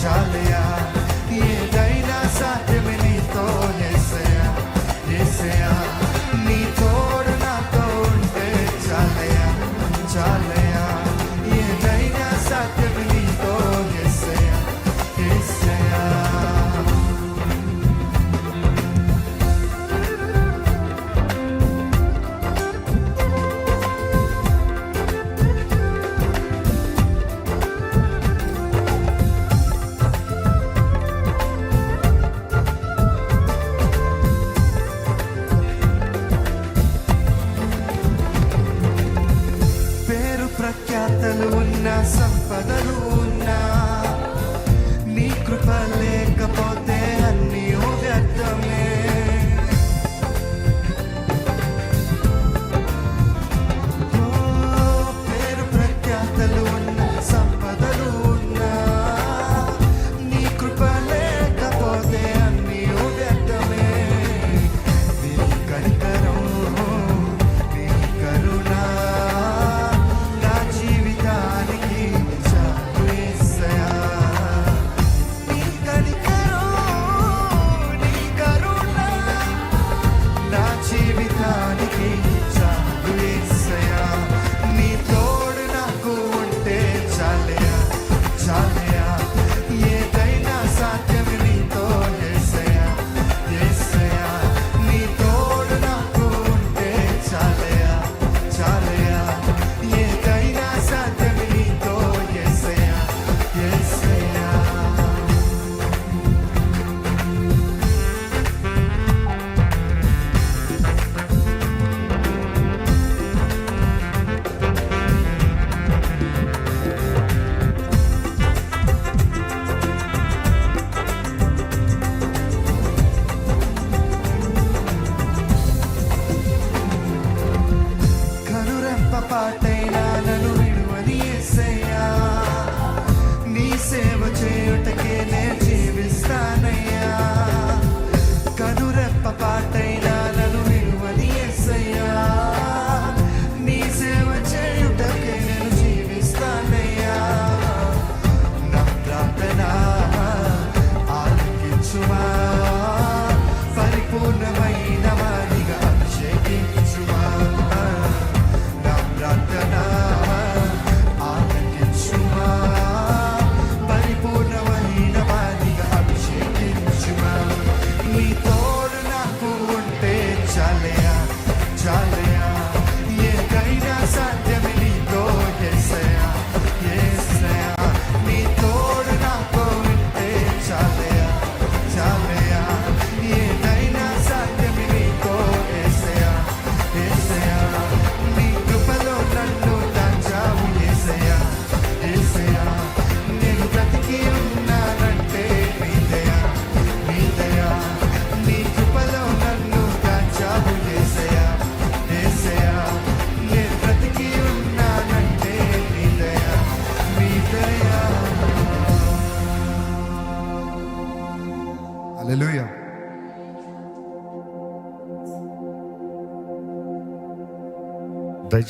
చాలయా ఏదైనా సాధ్యమే నీతో యేసయ్యా యేసయ్యా నీ తోడు నాతో ఉంటే చాలయా చాలయా ఏదైనా సాధ్యమే నీతో యేసయ్యా యేసయ్యా ప్రఖ్యాతలు ఉన్న సంపదలు ఉన్నా నీ కృప లేకపోతే అన్నీ వ్యర్థమే పేరు ప్రఖ్యాతలు ఉన్న సంపదలు ఉన్నా నీ కృప లేకపోతే అన్నీ వ్యర్థమే నీ కనికరం నీ కరుణ పాటైనా నన్ను విడువని యేసయ్యా నీ సేవ చేయుటకే నే జీవిస్తానయ్యా కనురెప్ప పాటైనా నన్ను విడువని యేసయ్యా నీ సేవ చేయుటకే నేను జీవిస్తానయ్యా నా ప్రార్థన ఆలకించుమా పరిపూర్ణమైన వారిగా అభిషేకించుమా పరిపూర్ణమైన వారిగా అభిషేకించుమా నీ తోడు నాకు ఉంటే చాలయా చాలయా ఏదైనా సాధ్యమే నీతో యేసయ్యా యేసయ్యా నీ తోడు నాకు ఉంటే చాలయా చాలయా ఏదైనా సాధ్యమే నీతో యేసయ్యా యేసయ్యా నీ కృపలో నన్ను దాచావు యేసయ్యా యేసయ్యా నేను బ్రతికి ఉన్నానంటే నీ దయా నీ దయా నీ కృపలో నన్ను దాచావు యేసయ్యా యేసయ్యా నేను బ్రతికి ఉన్నానంటే నీ దయా నీ దయా హల్లెలూయా దయచేసి